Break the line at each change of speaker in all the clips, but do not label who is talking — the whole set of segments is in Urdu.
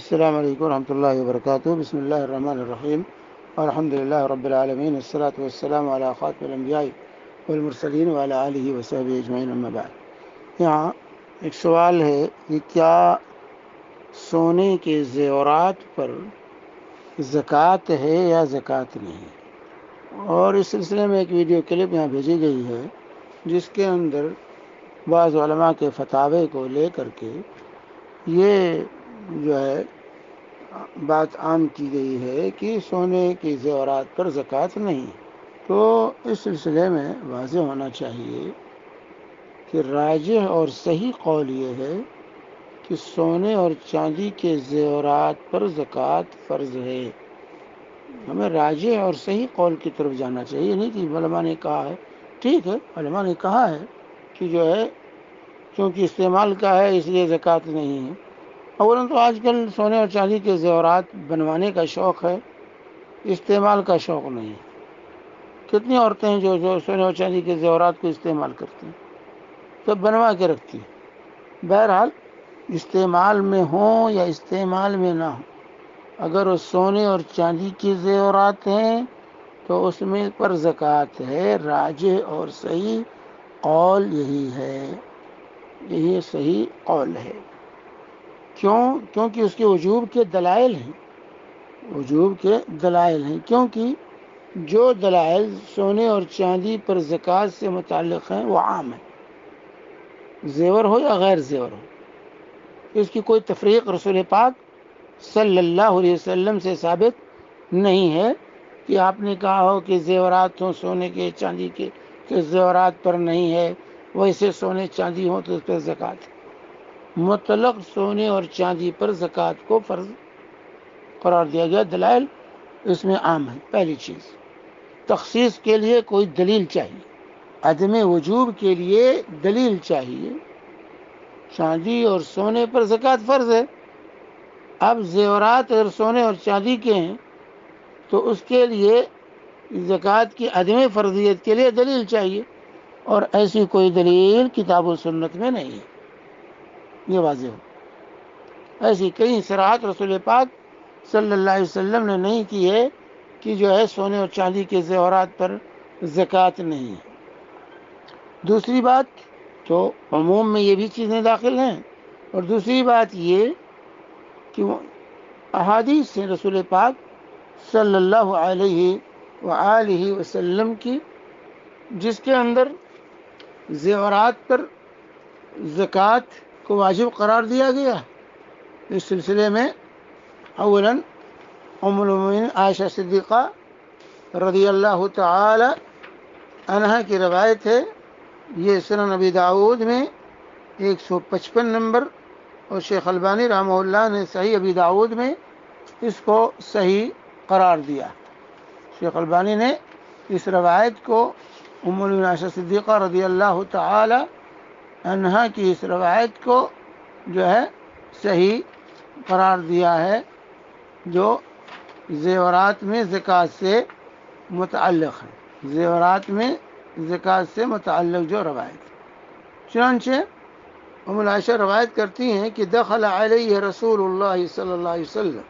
السلام علیکم ورحمۃ اللہ وبرکاتہ. بسم اللہ الرحمن الرحیم. الحمد للہ رب العالمین، والصلاة والسلام علی خاتم الانبیاء والمرسلین وعلی آلہ وصحبہ اجمعین، اما بعد. یہاں ایک سوال ہے کہ کیا سونے کے زیورات پر زکوٰۃ ہے یا زکوٰۃ نہیں؟ اور اس سلسلے میں ایک ویڈیو کلپ یہاں بھیجی گئی ہے جس کے اندر بعض علماء کے فتاوے کو لے کر کے یہ جو ہے بات عام کی گئی ہے کہ سونے کے زیورات پر زکوٰۃ نہیں. تو اس سلسلے میں واضح ہونا چاہیے کہ راجح اور صحیح قول یہ ہے کہ سونے اور چاندی کے زیورات پر زکوٰۃ فرض ہے. ہمیں راجح اور صحیح قول کی طرف جانا چاہیے، نہیں کہ علماء نے کہا ہے. ٹھیک ہے، علماء نے کہا ہے کہ جو ہے کیونکہ استعمال کا ہے اس لیے زکوٰۃ نہیں ہے. اولاً تو آج کل سونے اور چاندی کے زیورات بنوانے کا شوق ہے، استعمال کا شوق نہیں. کتنی عورتیں ہیں جو سونے اور چاندی کے زیورات کو استعمال کرتی ہیں، سب بنوا کے رکھتی ہیں. بہرحال استعمال میں ہوں یا استعمال میں نہ ہوں، اگر وہ سونے اور چاندی کے زیورات ہیں تو اس میں پر زکوٰۃ ہے. راجح اور صحیح قول یہی ہے، یہی صحیح قول ہے. کیونکہ اس کے وجوب کے دلائل ہیں، وجوب کے دلائل ہیں. کیونکہ جو دلائل سونے اور چاندی پر زکوٰۃ سے متعلق ہیں وہ عام ہیں، زیور ہو یا غیر زیور ہو. اس کی کوئی تفریق رسول پاک صلی اللہ علیہ وسلم سے ثابت نہیں ہے کہ آپ نے کہا ہو کہ زیورات ہوں سونے کے چاندی کے زیورات پر نہیں ہے، ویسے سونے چاندی ہوں تو اس پر زکوٰۃ ہے. مطلق سونے اور چاندی پر زکوٰۃ کو فرض قرار دیا گیا. دلائل اس میں عام ہیں. پہلی چیز، تخصیص کے لیے کوئی دلیل چاہیے، عدم وجوب کے لیے دلیل چاہیے. چاندی اور سونے پر زکوٰۃ فرض ہے. اب زیورات اگر سونے اور چاندی کے ہیں تو اس کے لیے زکوٰۃ کی عدم فرضیت کے لیے دلیل چاہیے، اور ایسی کوئی دلیل کتاب و سنت میں نہیں ہے. یہ واضح ہو. ایسی کئی صراحت رسول پاک صلی اللہ علیہ وسلم نے نہیں کی ہے کہ جو ہے سونے اور چاندی کے زیورات پر زکوٰۃ نہیں ہے. دوسری بات تو عموم میں یہ بھی چیزیں داخل ہیں، اور دوسری بات یہ کہ احادیث سے رسول پاک صلی اللہ علیہ وآلہ وسلم کی جس کے اندر زیورات پر زکوٰۃ کو واجب قرار دیا گیا. اس سلسلے میں اولاً ام المؤمنین عائشہ صدیقہ رضی اللہ تعالی عنہا کی روایت ہے. یہ سنن ابی داؤد میں 155 نمبر، اور شیخ البانی رحمہ اللہ نے صحیح ابی داؤد میں اس کو صحیح قرار دیا. شیخ البانی نے اس روایت کو ام المؤمنین عائشہ صدیقہ رضی اللہ تعالی عنہا کی اس روایت کو جو ہے صحیح قرار دیا ہے، جو زیورات میں زکوٰۃ سے متعلق ہے. زیورات میں زکوٰۃ سے متعلق جو روایت. چنانچہ ام عائشہ روایت کرتی ہیں کہ دخل علیہ رسول اللہ صلی اللہ علیہ وسلم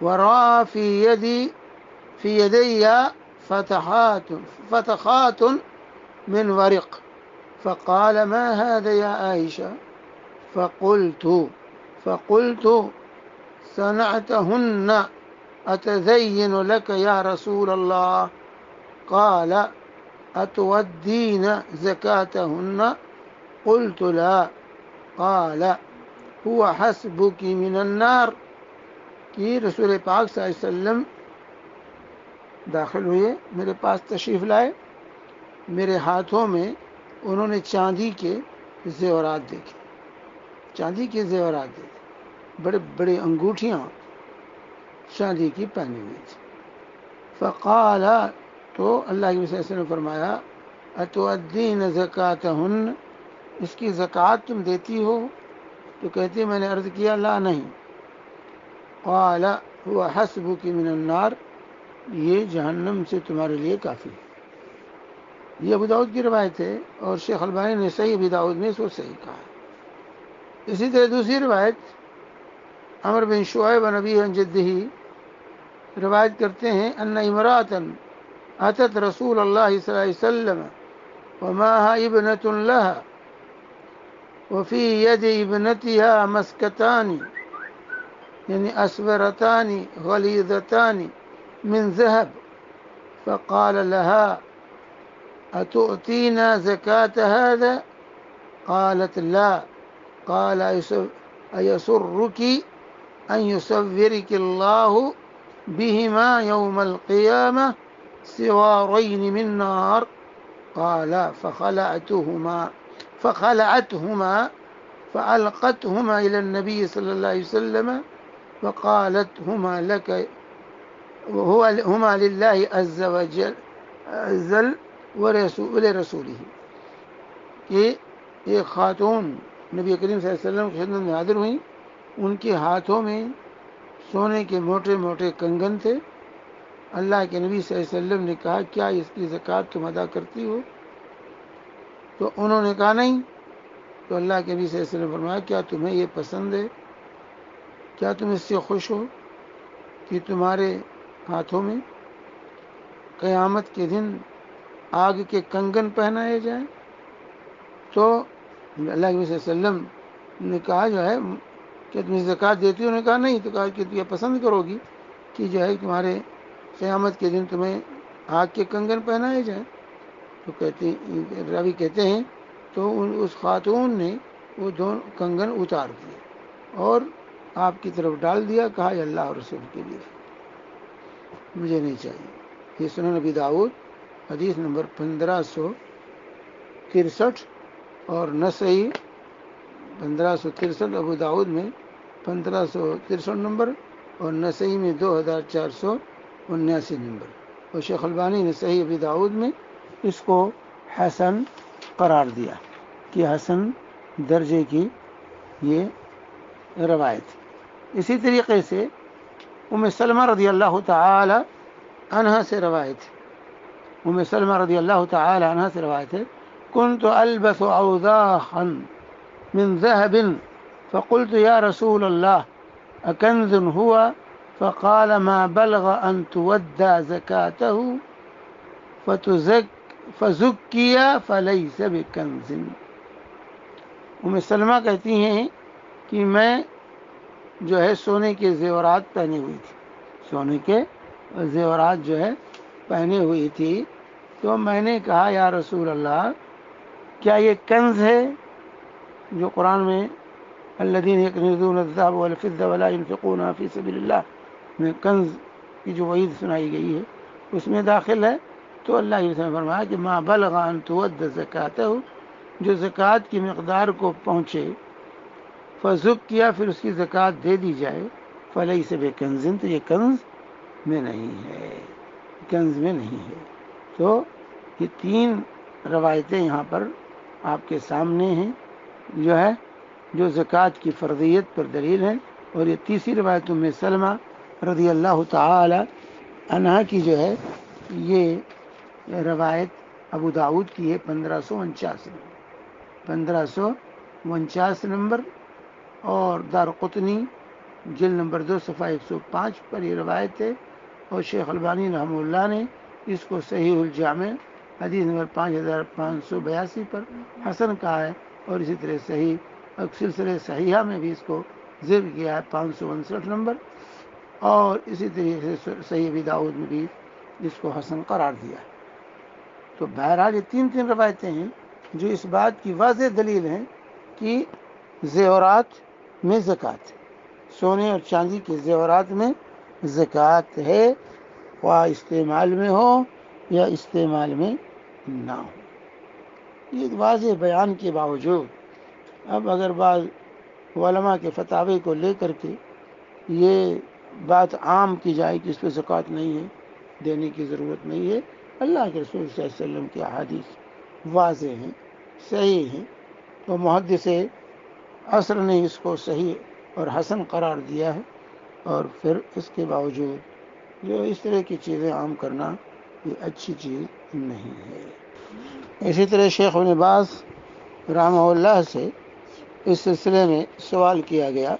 ورأى في يدي فتحات من ورق فقال ما هذا يا عائشة؟ فقلت صنعتهن أتزين لك يا رسول الله؟ قال أتودين زكاتهن؟ قلت لا. قال هو حسبك من النار. کہ رسول پاک صلی اللہ علیہ وسلم داخل ہوئے، میرے پاس تشریف لائے، میرے ہاتھوں میں انہوں نے چاندی کے زیورات دیکھے، چاندی کے زیورات دیکھے، بڑے بڑے انگوٹھیاں چاندی کی پہنی ہوئی تھی. فقال، تو اللہ کے رسول صلی اللہ علیہ وسلم نے فرمایا اتؤدین زکاتہن، اس کی زکوٰۃ تم دیتی ہو؟ تو کہتی میں نے عرض کیا لا نہیں. قال هو حسبک من النار، یہ جہنم سے تمہارے لیے کافی ہے. یہ ابو داؤد کی روایت ہے، اور شیخ البانی نے صحیح ابی داؤد میں اس کو صحیح کہا ہے. اسی طرح دوسری روایت عمر بن شعیب عن ابی عن جدہ روایت کرتے ہیں ان امرأة اتت رسول اللہ صلی اللہ علیہ وسلم ومعها ابنة لها وفي يد ابنتها مسكتان يعني أسورتان غليظتان من ذهب فقال لها أتؤتينا زكاة هذا؟ قالت لا. قال أيسرك أن يصورك الله بهما يوم القيامة سوارين من نار؟ قال فخلعتهما فألقتهما إلى النبي صلى الله عليه وسلم وقالت هما لله عز وجل ولرسوله. کہ ایک خاتون نبی کریم صلی اللہ علیہ وسلم کی خدمت میں حاضر ہوئیں، ان کے ہاتھوں میں سونے کے موٹے موٹے کنگن تھے. اللہ کے نبی صلی اللہ علیہ وسلم نے کہا کیا اس کی زکوٰۃ تم ادا کرتی ہو؟ تو انہوں نے کہا نہیں. تو اللہ کے نبی صلی اللہ علیہ وسلم نے فرمایا کیا تمہیں یہ پسند ہے؟ کیا تم اس سے خوش ہو کہ تمہارے ہاتھوں میں قیامت کے دن آگ کے کنگن پہنائے جائیں؟ تو اللہ کے نبی صلی اللہ علیہ وسلم نے کہا جو ہے کہ تم زکوٰۃ دیتی ہو؟ انہوں نے کہا نہیں. تو کہا کہ تم یہ پسند کرو گی کہ جو ہے تمہارے قیامت کے دن تمہیں آگ کے کنگن پہنائے جائیں؟ تو راوی کہتے ہیں تو اس خاتون نے وہ دونوں کنگن اتار دیے اور آپ کی طرف ڈال دیا. کہا یہ اللہ اور رسول کے لیے، مجھے نہیں چاہیے. یہ سنن ابی داؤد حدیث نمبر 1563 اور نسائی 1563، ابو داؤد میں 1563 نمبر اور نسائی میں 2479 نمبر. اور شیخ البانی نے صحیح ابی داؤد میں اس کو حسن قرار دیا کہ حسن درجے کی یہ روایت. اسی طریقے سے ام سلمہ رضی اللہ تعالی عنہا سے روایت ہے. ام سلمہ رضی اللہ تعالی عنہا سے روایت ہے كنت ألبس أوذاخا من ذهب فقلت يا رسول الله أكنز هو؟ فقال ما بلغ أن تودى زكاته فزكي فليس بكنز. ام سلمہ کہتی ہیں کہ میں جو ہے سونے کے زیورات پہنے ہوئی تھی، سونے کے زیورات جو ہے پہنے ہوئی تھی. تو میں نے کہا یا رسول اللہ کیا یہ کنز ہے جو قرآن میں الذین یکنزون الذهب والفضة ولا ينفقونها فی سبیل اللہ میں کنز کی جو وعید سنائی گئی ہے اس میں داخل ہے؟ تو اللہ نے فرمایا کہ ما بلغ ان تؤد زکاتہ، جو زکوٰۃ کی مقدار کو پہنچے، فزکیہ پھر اس کی زکوٰۃ دے دی جائے، فلیس بکنز تو یہ کنز میں نہیں ہے، کنز میں نہیں ہے. تو یہ تین روایتیں یہاں پر آپ کے سامنے ہیں جو ہے جو زکوٰۃ کی فرضیت پر دلیل ہیں. اور یہ تیسری روایت ام سلمہ رضی اللہ تعالی عنہا کی جو ہے یہ روایت ابو داؤد کی ہے 1549 نمبر اور دارقطنی جلد نمبر 2 صفحہ 105 پر یہ روایت ہے. اور شیخ البانی رحمہ اللہ نے اس کو صحیح الجامع حدیث نمبر 5582 پر حسن کہا ہے. اور اسی طرح صحیح سلسلہ صحیحہ میں بھی اس کو ذکر کیا ہے 559 نمبر. اور اسی طریقے سے صحیح ابی داؤد میں بھی اس کو حسن قرار دیا ہے. تو بہرحال یہ تین روایتیں ہیں جو اس بات کی واضح دلیل ہیں کہ زیورات میں زکوٰۃ، سونے اور چاندی کے زیورات میں زکوٰۃ ہے، خواہ استعمال میں ہو یا استعمال میں نہ ہو. یہ واضح بیان کے باوجود اب اگر بعض علماء کے فتاوی کو لے کر کے یہ بات عام کی جائے کہ اس پہ زکوٰۃ نہیں ہے، دینے کی ضرورت نہیں ہے، اللہ کے رسول صلی اللہ علیہ وسلم کی احادیث واضح ہیں، صحیح ہیں. تو محدث عصر نے اس کو صحیح اور حسن قرار دیا ہے. اور پھر اس کے باوجود جو اس طرح کی چیزیں عام کرنا یہ اچھی چیز نہیں ہے. اسی طرح شیخ ابن باز رحمہ اللہ سے اس سلسلے میں سوال کیا گیا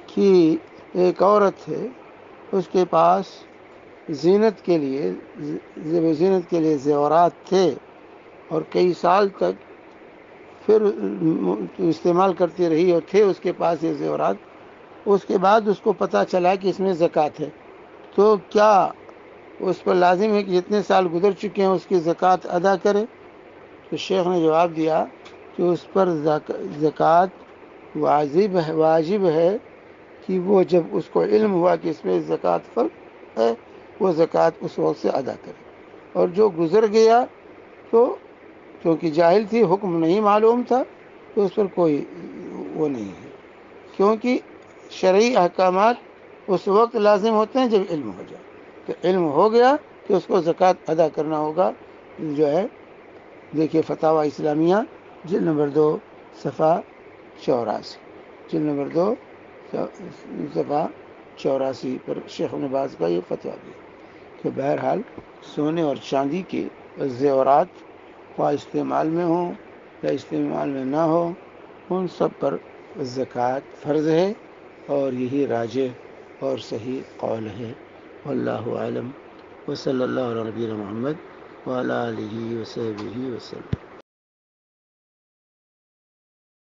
کہ ایک عورت ہے، اس کے پاس زینت کے لیے زیورات تھے اور کئی سال تک پھر استعمال کرتی رہی اور تھے اس کے پاس یہ زیورات. اس کے بعد اس کو پتہ چلا کہ اس میں زکوٰۃ ہے، تو کیا اس پر لازم ہے کہ جتنے سال گزر چکے ہیں اس کی زکوٰۃ ادا کرے؟ تو شیخ نے جواب دیا کہ اس پر زکوٰۃ واجب ہے کہ وہ جب اس کو علم ہوا کہ اس میں زکوٰۃ فرض ہے وہ زکوٰۃ اس وقت سے ادا کرے، اور جو گزر گیا تو کیونکہ جاہل تھی، حکم نہیں معلوم تھا، تو اس پر کوئی وہ نہیں ہے، کیونکہ شرعی احکامات اس وقت لازم ہوتے ہیں جب علم ہو جائے. تو علم ہو گیا کہ اس کو زکوٰۃ ادا کرنا ہوگا. جو ہے دیکھیے فتاوی اسلامیہ جلد نمبر 2 صفحہ 84، جلد نمبر 2 صفحہ 84 پر شیخ ابن باز کا یہ فتویٰ دیا کہ بہرحال سونے اور چاندی کے زیورات خواہ استعمال میں ہوں یا استعمال میں نہ ہو، ان سب پر زکوٰۃ فرض ہے، اور یہی راجح اور صحیح قول ہے. واللہ اعلم، وصلی اللہ علی نبینا محمد وعلی آلہ وصحبہ وسلم.